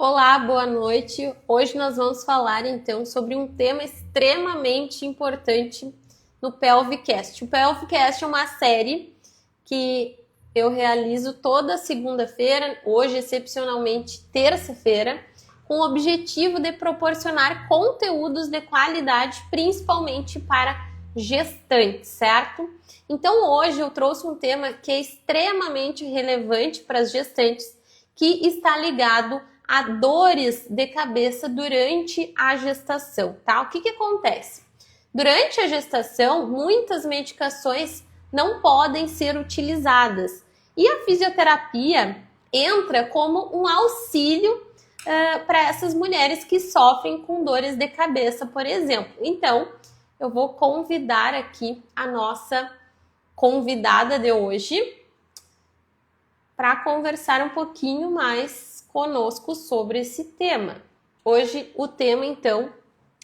Olá, boa noite. Hoje nós vamos falar então sobre um tema extremamente importante no Pelvicast. O Pelvicast é uma série que eu realizo toda segunda-feira, hoje excepcionalmente terça-feira, com o objetivo de proporcionar conteúdos de qualidade, principalmente para gestantes, certo? Então hoje eu trouxe um tema que é extremamente relevante para as gestantes, que está ligado a dores de cabeça durante a gestação, tá? O que acontece? Durante a gestação, muitas medicações não podem ser utilizadas e a fisioterapia entra como um auxílio para essas mulheres que sofrem com dores de cabeça, por exemplo. Então, eu vou convidar aqui a nossa convidada de hoje para conversar um pouquinho mais conosco sobre esse tema. Hoje o tema, então,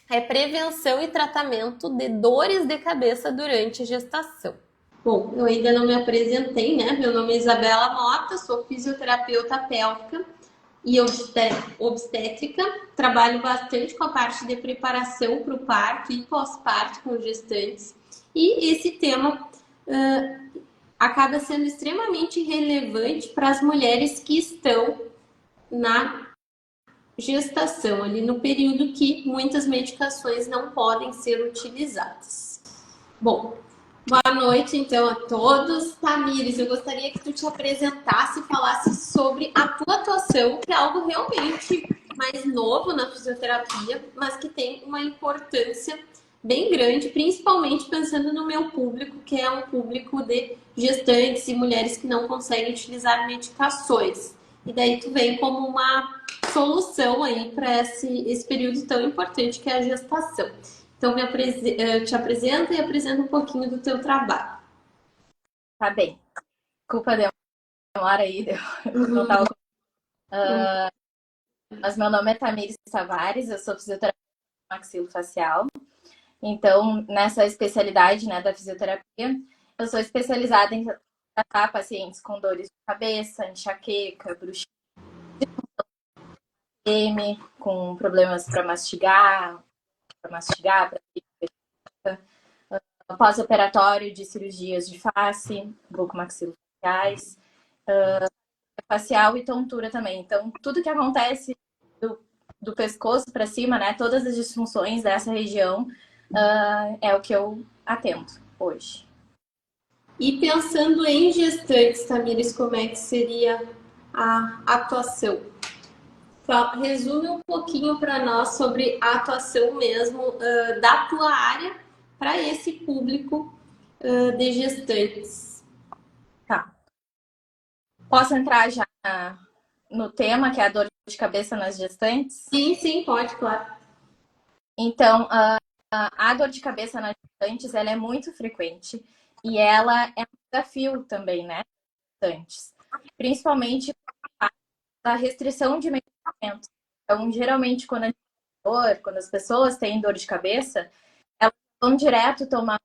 é prevenção e tratamento de dores de cabeça durante a gestação. Bom, eu ainda não me apresentei, né? Meu nome é Isabela Mota, sou fisioterapeuta pélvica e obstétrica. Trabalho bastante com a parte de preparação para o parto e pós-parto com gestantes. E esse tema acaba sendo extremamente relevante para as mulheres que estão na gestação, ali no período que muitas medicações não podem ser utilizadas. Bom, boa noite então a todos. Tamires, eu gostaria que tu te apresentasse e falasse sobre a tua atuação, que é algo realmente mais novo na fisioterapia, mas que tem uma importância bem grande, principalmente pensando no meu público, que é um público de gestantes e mulheres que não conseguem utilizar medicações. E daí tu vem como uma solução aí para esse período tão importante que é a gestação. Então, te apresenta e apresenta um pouquinho do teu trabalho. Tá bem. Culpa demora aí, não tava... Mas meu nome é Tamires Tavares, eu sou fisioterapeuta maxilofacial. Então, nessa especialidade, né, da fisioterapia, eu sou especializada em tratar pacientes com dores de cabeça, enxaqueca, bruxismo, com problemas para mastigar, pós-operatório de cirurgias de face, bucomaxilofaciais, facial e tontura também. Então, tudo que acontece do pescoço para cima, né? Todas as disfunções dessa região é o que eu atendo hoje. E pensando em gestantes, Tamires, como é que seria a atuação? Resume um pouquinho para nós sobre a atuação mesmo da tua área para esse público de gestantes. Tá. Posso entrar já no tema, que é a dor de cabeça nas gestantes? Sim, pode, claro. Então, a dor de cabeça nas gestantes, ela é muito frequente e ela é um desafio também, né? Gestantes. Principalmente a restrição de medicamentos. Então, geralmente, quando as pessoas têm dor de cabeça, elas vão direto tomar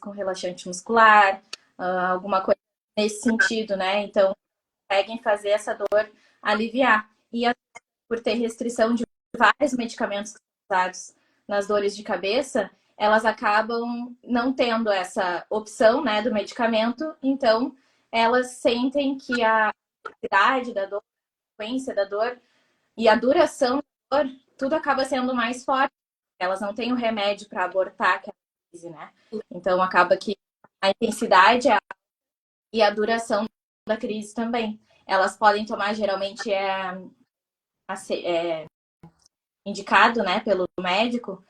com relaxante muscular, alguma coisa nesse sentido, né? Então, conseguem fazer essa dor aliviar. E por ter restrição de vários medicamentos que são usados nas dores de cabeça, elas acabam não tendo essa opção, né, do medicamento, então elas sentem que a intensidade da dor, a frequência da dor e a duração da dor, tudo acaba sendo mais forte. Elas não têm o remédio para abortar aquela crise, né? Então acaba que a intensidade e a duração da crise também. Elas podem tomar, geralmente indicado, né, pelo médico,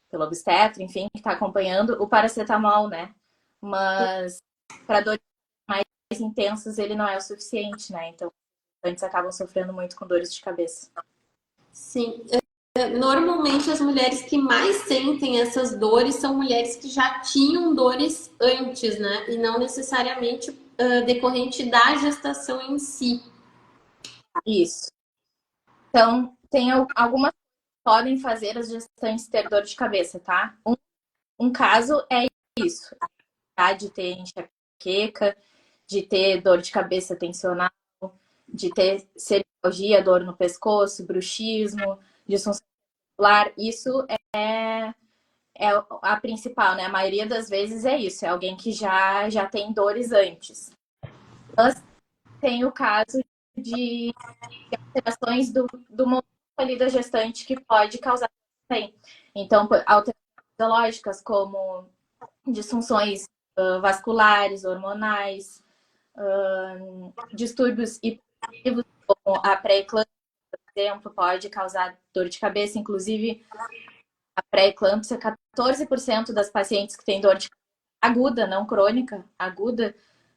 pelo obstetra, enfim, que está acompanhando, o paracetamol, né? Mas para dores mais intensas ele não é o suficiente, né? Então, antes acabam sofrendo muito com dores de cabeça. Sim. Normalmente as mulheres que mais sentem essas dores são mulheres que já tinham dores antes, né? E não necessariamente decorrente da gestação em si. Isso. Então, tem algumas que podem fazer as gestantes ter dor de cabeça, tá? Um caso é isso, de ter enxaqueca, de ter dor de cabeça tensional, de ter fibromialgia, dor no pescoço, bruxismo, disfunção muscular, isso é a principal, né? A maioria das vezes é isso, é alguém que já tem dores antes. Mas tem o caso de alterações do momento ali da gestante que pode causar também. Então, alterações fisiológicas como disfunções vasculares, hormonais, distúrbios hipotensos, como a pré-eclâmpsia, por exemplo, pode causar dor de cabeça. Inclusive, a pré-eclâmpsia, 14% das pacientes que têm dor de cabeça aguda, não crônica, aguda,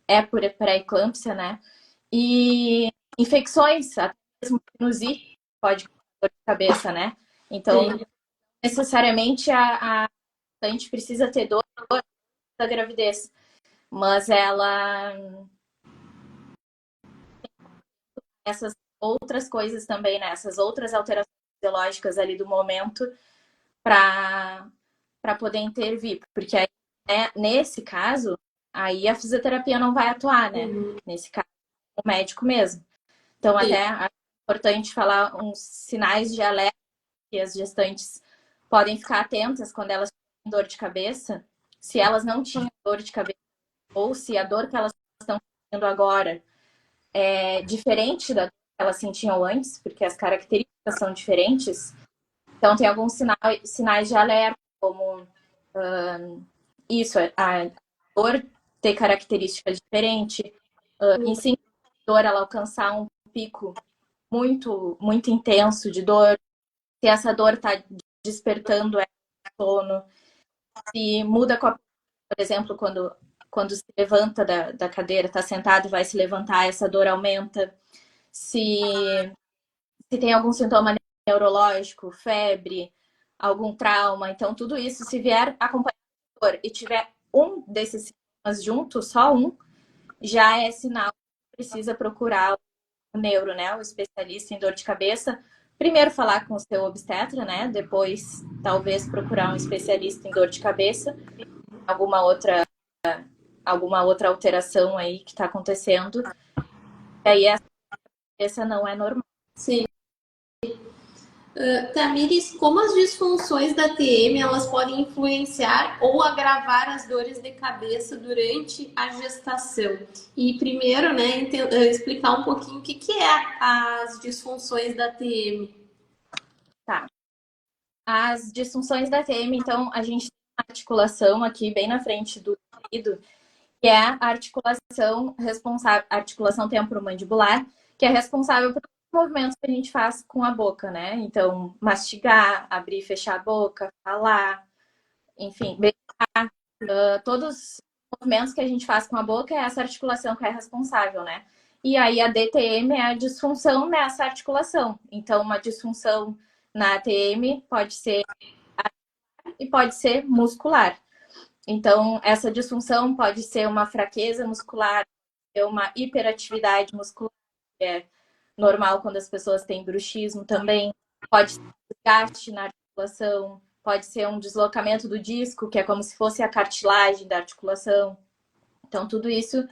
é por pré-eclâmpsia, né? E infecções, até mesmo sinusite, pode causar dor de cabeça, né? Então, sim, necessariamente a gestante precisa ter dor da gravidez, mas ela essas outras coisas também, né? Essas outras alterações fisiológicas ali do momento para poder intervir, porque aí, né, nesse caso, aí a fisioterapia não vai atuar, né? Nesse caso, o médico mesmo. Então, sim, até é importante falar uns sinais de alerta que as gestantes podem ficar atentas quando elas têm dor de cabeça. Se elas não tinham dor de cabeça ou se a dor que elas estão tendo agora é diferente da dor que elas sentiam antes, porque as características são diferentes. Então, tem alguns sinais de alerta, como isso, a dor ter características diferentes, em si, a dor ela alcançar um pico muito, muito intenso de dor, se essa dor está despertando o sono, se muda com a, por exemplo, quando se levanta da cadeira, está sentado e vai se levantar, essa dor aumenta. Se tem algum sintoma neurológico, febre, algum trauma. Então, tudo isso, se vier acompanhado de dor e tiver um desses sintomas junto, só um, já é sinal que precisa procurar o neuro, né? O especialista em dor de cabeça. Primeiro falar com o seu obstetra, né? Depois, talvez, procurar um especialista em dor de cabeça. Alguma outra alteração aí que está acontecendo. E aí, essa não é normal. Sim. Tamires, como as disfunções da TM elas podem influenciar ou agravar as dores de cabeça durante a gestação? E primeiro, né, explicar um pouquinho o que é as disfunções da TM. Tá. As disfunções da TM, então, a gente tem uma articulação aqui bem na frente do ouvido, que é a articulação responsável, articulação temporomandibular, que é responsável por movimentos que a gente faz com a boca, né? Então, mastigar, abrir e fechar a boca, falar, enfim, beijar, todos os movimentos que a gente faz com a boca é essa articulação que é responsável, né? E aí a DTM é a disfunção nessa articulação. Então, uma disfunção na ATM pode ser e pode ser muscular. Então, essa disfunção pode ser uma fraqueza muscular, uma hiperatividade muscular, que é normal quando as pessoas têm bruxismo também. Pode ser desgaste na articulação, pode ser um deslocamento do disco, que é como se fosse a cartilagem da articulação. Então, tudo isso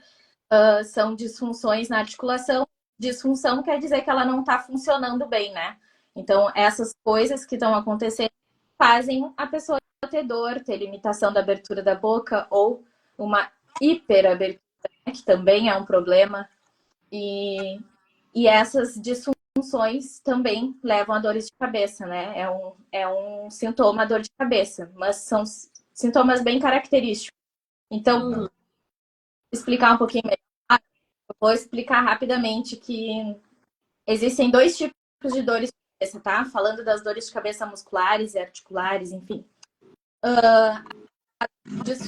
são disfunções na articulação. Disfunção quer dizer que ela não está funcionando bem, né? Então, essas coisas que estão acontecendo fazem a pessoa ter dor, ter limitação da abertura da boca ou uma hiperabertura, que também é um problema. E essas disfunções também levam a dores de cabeça, né? É um sintoma dor de cabeça, mas são sintomas bem característicos. Então, explicar um pouquinho melhor, eu vou explicar rapidamente que existem dois tipos de dores de cabeça, tá? Falando das dores de cabeça musculares e articulares, enfim.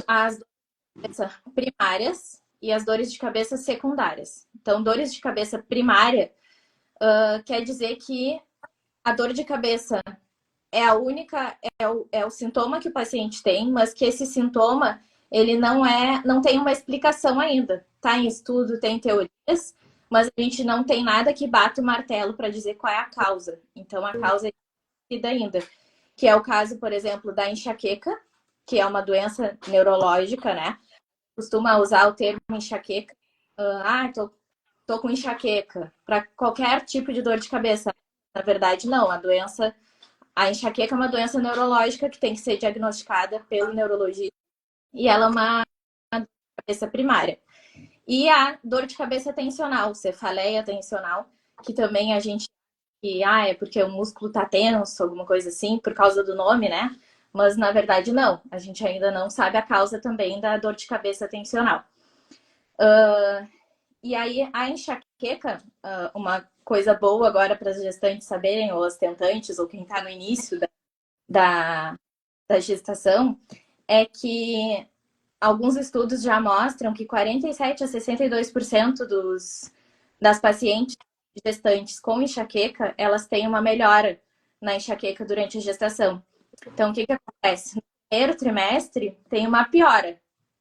As dores de cabeça primárias e as dores de cabeça secundárias. Então, dores de cabeça primária quer dizer que a dor de cabeça é a única, é o sintoma que o paciente tem, mas que esse sintoma ele não tem uma explicação ainda. Tá em estudo, tem teorias, mas a gente não tem nada que bata o martelo para dizer qual é a causa. Então, a causa é desconhecida ainda. Que é o caso, por exemplo, da enxaqueca, que é uma doença neurológica, né? Costuma usar o termo enxaqueca. Tô tô com enxaqueca, para qualquer tipo de dor de cabeça. Na verdade, não. A enxaqueca é uma doença neurológica que tem que ser diagnosticada pelo neurologista e ela é uma dor de cabeça primária. E a dor de cabeça tensional, cefaleia tensional, que também a gente é porque o músculo tá tenso, alguma coisa assim, por causa do nome, né? Mas na verdade não. A gente ainda não sabe a causa também da dor de cabeça tensional. E aí, a enxaqueca, uma coisa boa agora para as gestantes saberem, ou as tentantes, ou quem está no início da, da gestação, é que alguns estudos já mostram que 47 a 62% das pacientes gestantes com enxaqueca, elas têm uma melhora na enxaqueca durante a gestação. Então, o que acontece? No primeiro trimestre, tem uma piora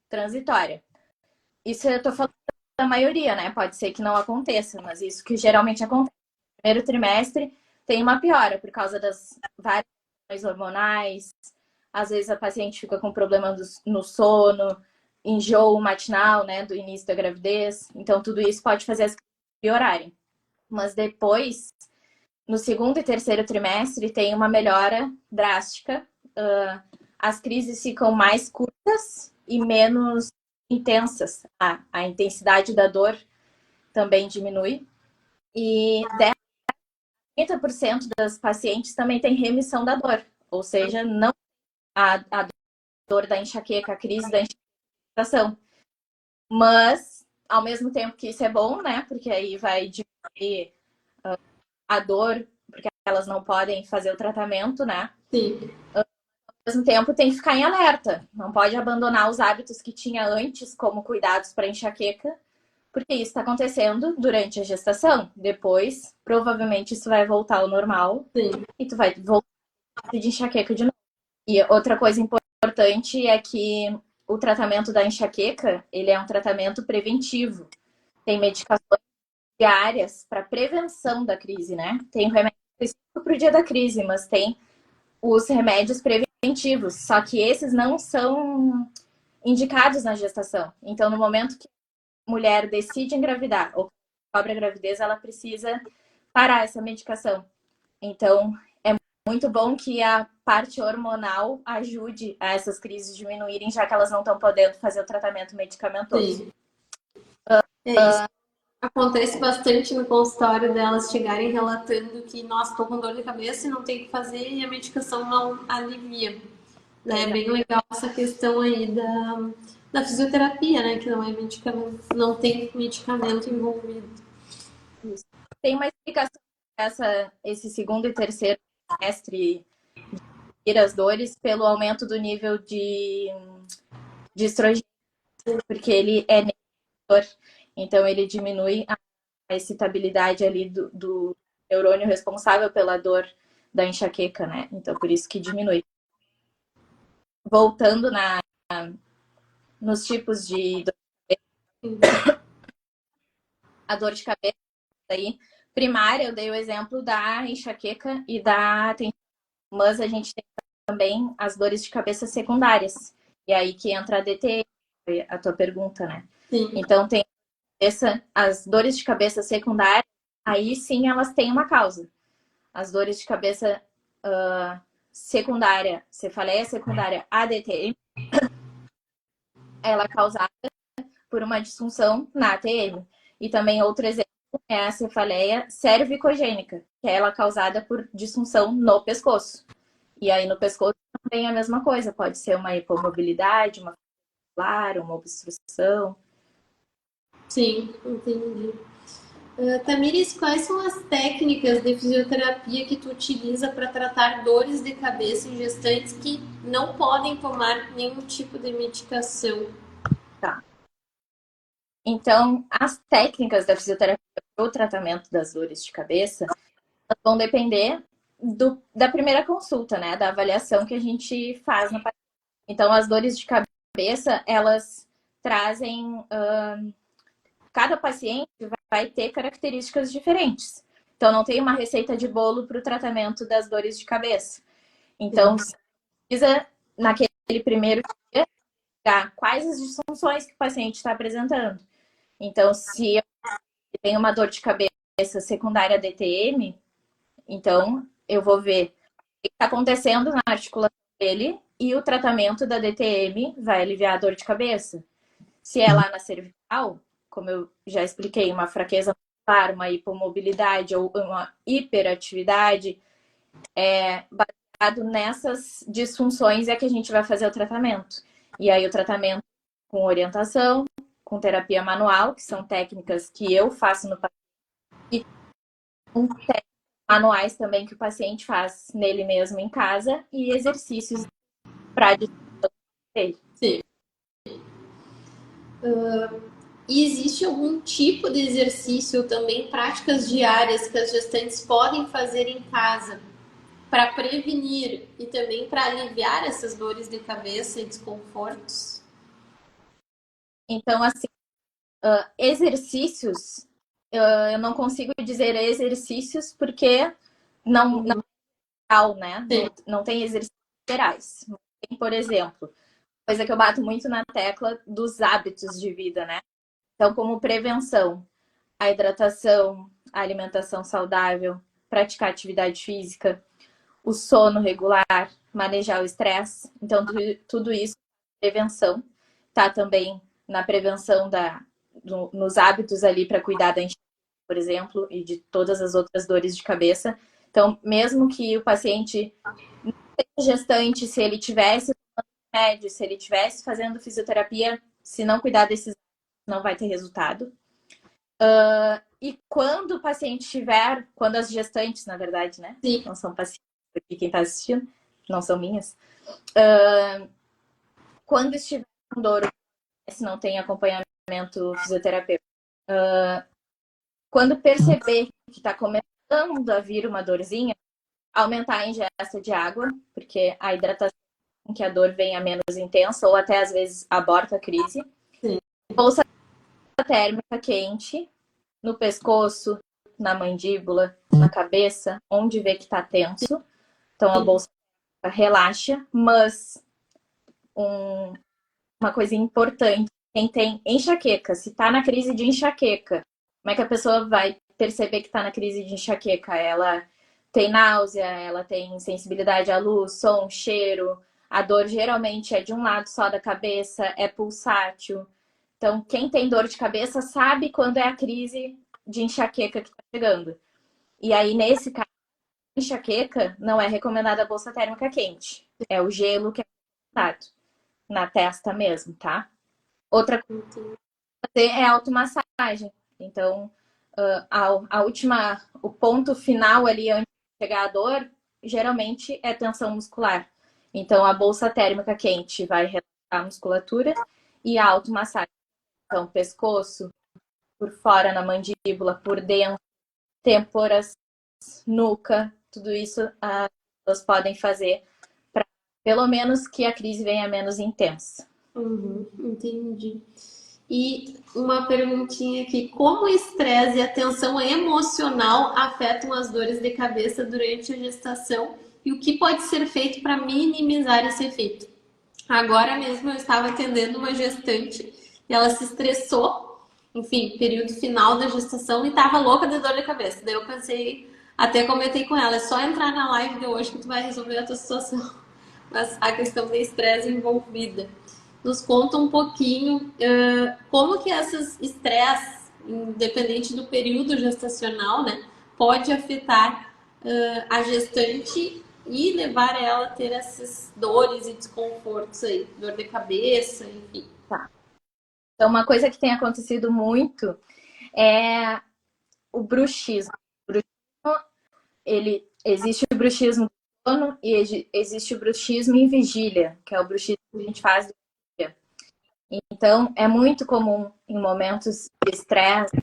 transitória. Isso eu estou falando da maioria, né? Pode ser que não aconteça, mas isso que geralmente acontece. No primeiro trimestre tem uma piora por causa das variações hormonais. Às vezes a paciente fica com problema no sono, enjoo matinal, né? Do início da gravidez. Então, tudo isso pode fazer as crises piorarem. Mas depois, no segundo e terceiro trimestre, tem uma melhora drástica. As crises ficam mais curtas e menos intensas. A intensidade da dor também diminui. E 30% das pacientes também tem remissão da dor. Ou seja, não a dor da enxaqueca, a crise da enxaqueca. Mas, ao mesmo tempo que isso é bom, né? Porque aí vai diminuir a dor, porque elas não podem fazer o tratamento, né? Sim. Ao mesmo tempo, tem que ficar em alerta. Não pode abandonar os hábitos que tinha antes, como cuidados para enxaqueca, porque isso está acontecendo durante a gestação. Depois, provavelmente, isso vai voltar ao normal. Sim. E tu vai voltar de enxaqueca de novo. E outra coisa importante é que o tratamento da enxaqueca, ele é um tratamento preventivo. Tem medicações diárias para prevenção da crise, né? Tem remédio específico para o dia da crise, mas tem os remédios preventivos. Só que esses não são indicados na gestação. Então, no momento que a mulher decide engravidar ou cobra a gravidez, ela precisa parar essa medicação. Então, é muito bom que a parte hormonal ajude a essas crises diminuírem, já que elas não estão podendo fazer o tratamento medicamentoso. Sim. É isso. Acontece bastante no consultório delas chegarem relatando que, nossa, estou com dor de cabeça e não tem o que fazer e a medicação não alivia. Né? É bem legal essa questão aí da fisioterapia, né? Que não é medicamento, não tem medicamento envolvido. Isso. Tem uma explicação esse segundo e terceiro trimestre de as dores pelo aumento do nível de estrogênio, porque ele é inibidor, então ele diminui a excitabilidade ali do neurônio responsável pela dor da enxaqueca, né? Então, por isso que diminui. Voltando nos tipos de dor de cabeça, a dor de cabeça aí, primária, eu dei o exemplo da enxaqueca e da tensão, mas a gente tem também as dores de cabeça secundárias. E aí que entra a DTE, a tua pergunta, né? Sim. Então, tem as dores de cabeça secundárias, aí sim elas têm uma causa. As dores de cabeça secundária, cefaleia secundária ADTM, ela é causada por uma disfunção na ATM. E também outro exemplo é a cefaleia cervicogênica, que é ela causada por disfunção no pescoço. E aí no pescoço também é a mesma coisa, pode ser uma hipomobilidade, uma uma obstrução. Sim, entendi. Tamiris, quais são as técnicas de fisioterapia que tu utiliza para tratar dores de cabeça em gestantes que não podem tomar nenhum tipo de medicação? Tá. Então, as técnicas da fisioterapia para o tratamento das dores de cabeça vão depender da primeira consulta, né? Da avaliação que a gente faz na paciente. Então, as dores de cabeça, elas trazem... cada paciente vai ter características diferentes. Então, não tem uma receita de bolo para o tratamento das dores de cabeça. Então, você precisa, naquele primeiro dia, quais as disfunções que o paciente está apresentando. Então, se tem uma dor de cabeça secundária DTM, então eu vou ver o que está acontecendo na articulação dele e o tratamento da DTM vai aliviar a dor de cabeça. Se é lá na cervical, como eu já expliquei, uma fraqueza muscular, uma hipomobilidade ou uma hiperatividade, baseado nessas disfunções é que a gente vai fazer o tratamento. E aí o tratamento com orientação, com terapia manual, que são técnicas que eu faço no paciente, e com técnicas manuais também que o paciente faz nele mesmo em casa, e exercícios para dele. Sim. E existe algum tipo de exercício também, práticas diárias que as gestantes podem fazer em casa para prevenir e também para aliviar essas dores de cabeça e desconfortos? Então, assim, exercícios, eu não consigo dizer exercícios porque não é geral, né? Não tem exercícios gerais. Tem, por exemplo, coisa que eu bato muito na tecla dos hábitos de vida, né? Então, como prevenção, a hidratação, a alimentação saudável, praticar atividade física, o sono regular, manejar o estresse. Então, tudo isso é prevenção. Tá também na prevenção nos hábitos ali para cuidar da enxaqueca, por exemplo, e de todas as outras dores de cabeça. Então, mesmo que o paciente não seja gestante, se ele tivesse remédio, se ele tivesse fazendo fisioterapia, se não cuidar desses, não vai ter resultado. E quando o paciente tiver, quando as gestantes, na verdade, né? Sim. Não são pacientes, porque quem está assistindo, não são minhas. Quando estiver com dor, se não tem acompanhamento fisioterapêutico, quando perceber que está começando a vir uma dorzinha, aumentar a ingesta de água, porque a hidratação que a dor venha menos intensa ou até às vezes aborta a crise. Sim. Bolsa térmica quente no pescoço, na mandíbula, na cabeça, onde vê que está tenso. Então a bolsa relaxa, mas uma coisa importante, quem tem enxaqueca, se está na crise de enxaqueca, como é que a pessoa vai perceber que está na crise de enxaqueca? Ela tem náusea, ela tem sensibilidade à luz, som, cheiro. A dor geralmente é de um lado só da cabeça, é pulsátil. Então, quem tem dor de cabeça sabe quando é a crise de enxaqueca que está chegando. E aí, nesse caso, enxaqueca não é recomendada a bolsa térmica quente. É o gelo que é recomendado na testa mesmo, tá? Outra coisa é automassagem. Então, o ponto final ali antes de chegar a dor, geralmente é tensão muscular. Então, a bolsa térmica quente vai relaxar a musculatura e a automassagem. Então, pescoço, por fora na mandíbula, por dentro, têmporas, nuca, tudo isso as pessoas podem fazer para pelo menos que a crise venha menos intensa. Entendi. E uma perguntinha aqui: como o estresse e a tensão emocional afetam as dores de cabeça durante a gestação e o que pode ser feito para minimizar esse efeito? Agora mesmo eu estava atendendo uma gestante e ela se estressou, enfim, período final da gestação, e estava louca de dor de cabeça. Daí eu pensei, até comentei com ela, é só entrar na live de hoje que tu vai resolver a tua situação. Mas a questão de estresse envolvida. Nos conta um pouquinho como que esses estresses, independente do período gestacional, né, pode afetar a gestante e levar ela a ter essas dores e desconfortos aí, dor de cabeça, enfim. Tá. Então, uma coisa que tem acontecido muito é o bruxismo. Existe o bruxismo do sono e existe o bruxismo em vigília, que é o bruxismo que a gente faz do dia. Então, é muito comum em momentos de estresse,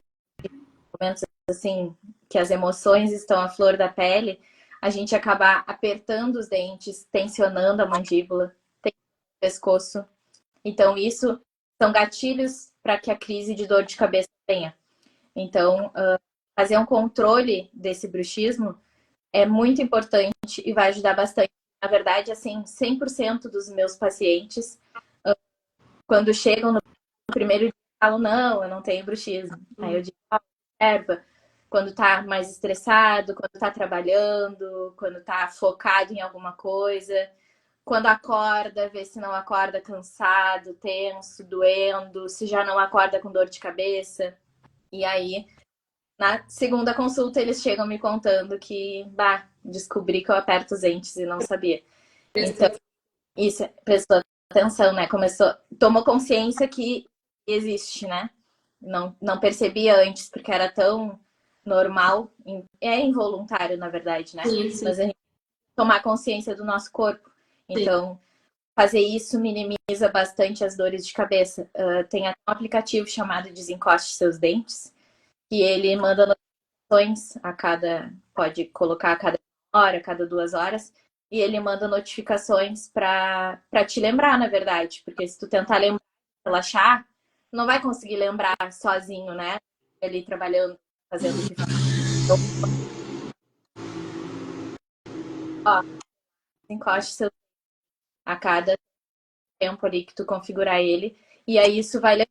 momentos assim que as emoções estão à flor da pele, a gente acabar apertando os dentes, tensionando a mandíbula, tensionando o pescoço. Então, isso são gatilhos para que a crise de dor de cabeça venha. Então, fazer um controle desse bruxismo é muito importante e vai ajudar bastante. Na verdade, assim, 100% dos meus pacientes, quando chegam no primeiro dia, falam, não, eu não tenho bruxismo. Aí eu digo, erva, quando tá mais estressado, quando tá trabalhando, quando tá focado em alguma coisa, quando acorda, vê se não acorda cansado, tenso, doendo, se já não acorda com dor de cabeça. E aí, na segunda consulta, eles chegam me contando que, descobri que eu aperto os dentes e não sabia. Então, isso, prestou atenção, né? Tomou consciência que existe, né? Não percebia antes, porque era tão normal, é involuntário, na verdade, né? Sim, sim. Mas a gente tomar consciência do nosso corpo. Então, fazer isso minimiza bastante as dores de cabeça. Tem até um aplicativo chamado Desencoste Seus Dentes, que ele manda notificações pode colocar a cada hora, a cada 2 horas, e ele manda notificações para te lembrar, na verdade, porque se tu tentar lembrar, relaxar, não vai conseguir lembrar sozinho, né? Ali trabalhando, fazendo o que faz. Ó, encoste seu a cada tempo ali que tu configurar ele, e aí isso vai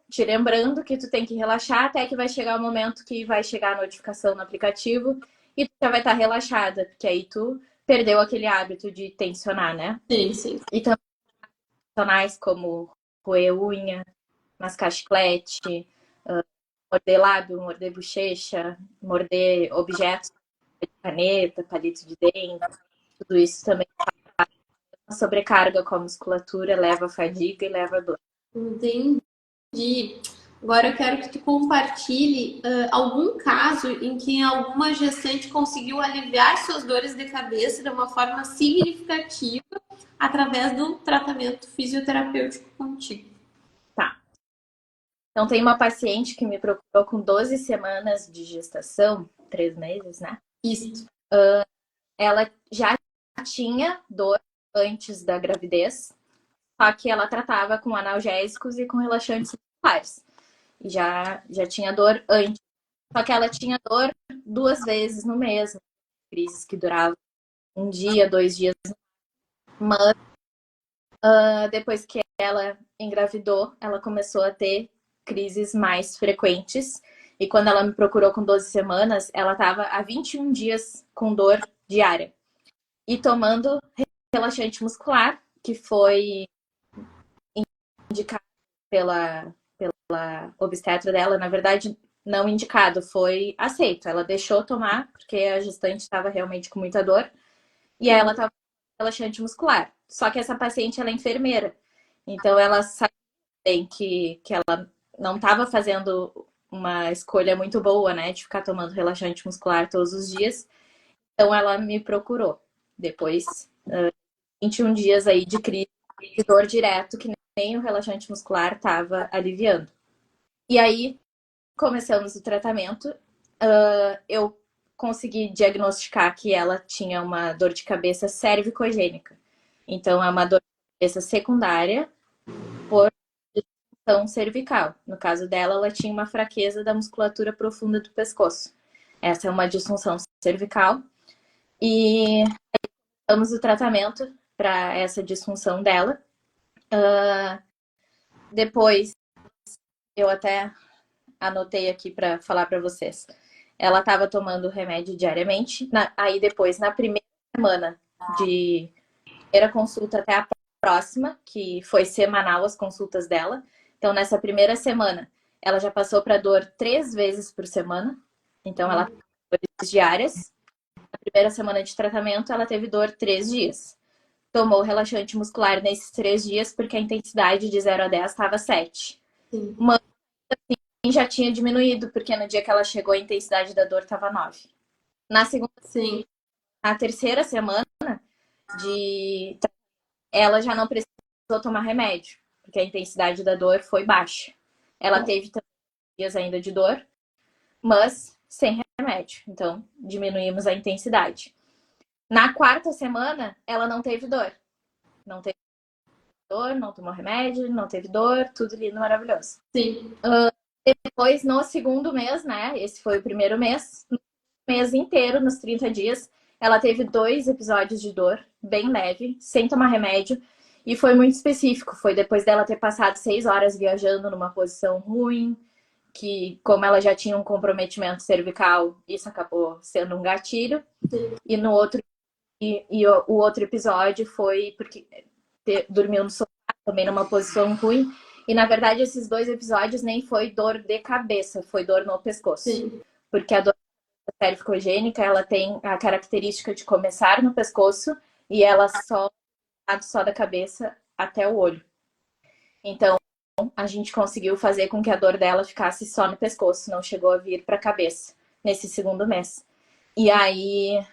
te lembrando que tu tem que relaxar até que vai chegar o momento que vai chegar a notificação no aplicativo e tu já vai estar relaxada, porque aí tu perdeu aquele hábito de tensionar, né? Sim, sim. E também funcionais como roer unha, mascar chiclete, morder lábio, morder bochecha, morder objetos, caneta, palito de dente, tudo isso também sobrecarga com a musculatura, leva a fadiga e leva a dor. Entendi. Agora eu quero que tu compartilhe algum caso em que alguma gestante conseguiu aliviar suas dores de cabeça de uma forma significativa através do tratamento fisioterapêutico contigo. Tá. Então, tem uma paciente que me procurou com 12 semanas de gestação, 3 meses, né? Isso. Ela já tinha dor antes da gravidez, só que ela tratava com analgésicos e com relaxantes musculares. E já tinha dor antes. Só que ela tinha dor 2 vezes no mês, crises que duravam 1 dia, 2 dias. Mas depois que ela engravidou, ela começou a ter crises mais frequentes. E quando ela me procurou com 12 semanas, ela estava há 21 dias com dor diária. E tomando relaxante muscular, que foi indicado pela obstetra dela. Na verdade, não indicado, foi aceito. Ela deixou tomar, porque a gestante estava realmente com muita dor. E ela estava com relaxante muscular. Só que essa paciente, ela é enfermeira. Então, ela sabe bem que ela não estava fazendo uma escolha muito boa, né? De ficar tomando relaxante muscular todos os dias. Então, ela me procurou. Depois, 21 dias aí de crise de dor direto, que nem o relaxante muscular estava aliviando. E aí, começamos o tratamento. Eu consegui diagnosticar que ela tinha uma dor de cabeça cervicogênica. Então, é uma dor de cabeça secundária por disfunção cervical. No caso dela, ela tinha uma fraqueza da musculatura profunda do pescoço. Essa é uma disfunção cervical. E começamos o tratamento para essa disfunção dela. Depois, eu até anotei aqui para falar para vocês. Ela estava tomando remédio diariamente. Aí depois, na primeira semana de primeira consulta até a próxima, que foi semanal as consultas dela. Então, nessa primeira semana, ela já passou para dor 3 vezes por semana. Então, ela teve dores diárias. Na primeira semana de tratamento, ela teve dor 3 dias. Tomou relaxante muscular nesses 3 dias, porque a intensidade de 0 a 10 estava 7. Mas já tinha diminuído, porque no dia que ela chegou, a intensidade da dor estava 9. Na terceira semana ela já não precisou tomar remédio, porque a intensidade da dor foi baixa. Ela teve dias ainda de dor, mas sem remédio. Então, diminuímos a intensidade. Na quarta semana, ela não teve dor. Não teve dor, não tomou remédio, não teve dor, tudo lindo, maravilhoso. Sim. Depois, no segundo mês, né? Esse foi o primeiro mês. No mês inteiro, nos 30 dias, ela teve 2 episódios de dor, bem leve, sem tomar remédio. E foi muito específico. Foi depois dela ter passado 6 horas viajando numa posição ruim, que como ela já tinha um comprometimento cervical, isso acabou sendo um gatilho. E no outro o outro episódio foi porque dormiu no sofá, também numa posição ruim. E na verdade esses 2 episódios nem foi dor de cabeça, foi dor no pescoço. Sim. Porque a dor cervicogênica, ela tem a característica de começar no pescoço e ela só da cabeça até o olho. Então, a gente conseguiu fazer com que a dor dela ficasse só no pescoço, não chegou a vir para a cabeça nesse segundo mês. E aí,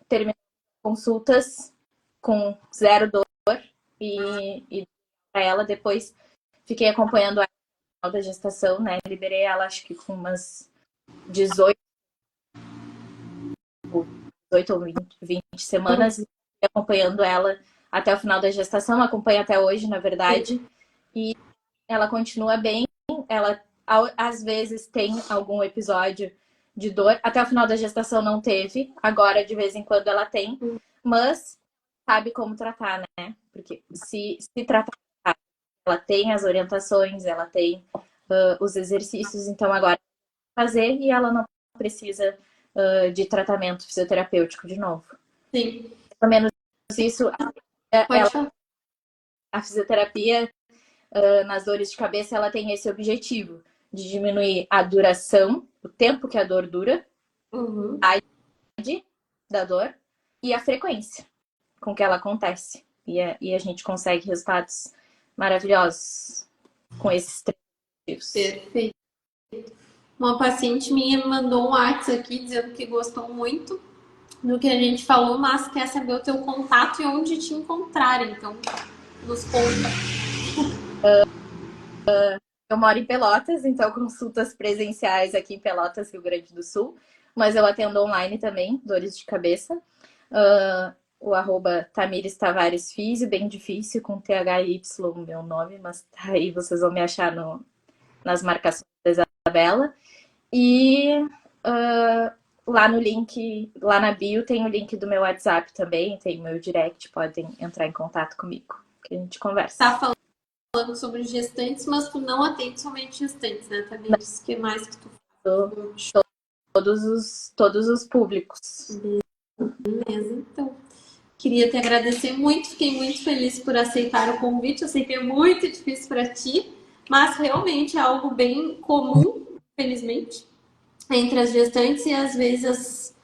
terminei consultas com 0 dor e para ela depois fiquei acompanhando ela no final da gestação, né? Liberei ela acho que com umas 18 ou 20 semanas e acompanhando ela até o final da gestação, acompanha até hoje, na verdade. E ela continua bem, ela às vezes tem algum episódio de dor, até o final da gestação não teve, agora de vez em quando ela tem, mas sabe como tratar, né? Porque se tratar, ela tem as orientações, ela tem os exercícios, então agora fazer e ela não precisa de tratamento fisioterapêutico de novo. Sim. Pelo menos isso, a fisioterapia nas dores de cabeça, ela tem esse objetivo de diminuir a duração, o tempo que a dor dura, a idade da dor e a frequência com que ela acontece. E a gente consegue resultados maravilhosos com esses 3 objetivos. Perfeito. Uma paciente minha me mandou um WhatsApp aqui dizendo que gostou muito do que a gente falou, mas quer saber o teu contato e onde te encontrar. Então, nos conta. Eu moro em Pelotas, então consultas presenciais aqui em Pelotas, Rio Grande do Sul, mas eu atendo online também, dores de cabeça. O @ Tamires Tavares Físio, bem difícil, com THY o meu nome, mas tá aí, vocês vão me achar nas marcações da Isabela. E lá no link, lá na bio, tem o link do meu WhatsApp também, tem o meu direct, podem entrar em contato comigo, que a gente conversa. Tá falando sobre gestantes, mas tu não atende somente gestantes, né? Também diz que mais que tu faz. Todos os públicos. Beleza, então. Queria te agradecer muito, fiquei muito feliz por aceitar o convite. Eu sei que é muito difícil para ti, mas realmente é algo bem comum, felizmente, entre as gestantes e às vezes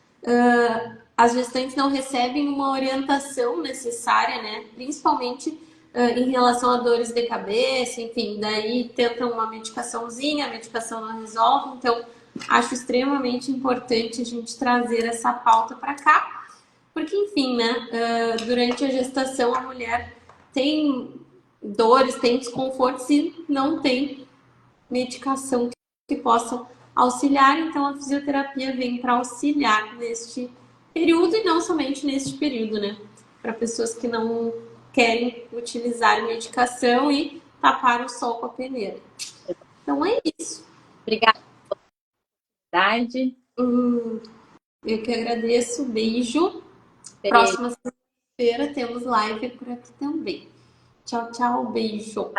as gestantes não recebem uma orientação necessária, né? Principalmente em relação a dores de cabeça, enfim, daí tentam uma medicaçãozinha, a medicação não resolve, então acho extremamente importante a gente trazer essa pauta para cá. Porque, enfim, né, durante a gestação a mulher tem dores, tem desconfortos e não tem medicação que possa auxiliar. Então, a fisioterapia vem para auxiliar neste período e não somente neste período, né? Para pessoas que não querem utilizar medicação e tapar o sol com a peneira. Então, é isso. Obrigada pela oportunidade. Eu que agradeço. Beijo. Próxima sexta-feira temos live por aqui também. Tchau, tchau. Beijo.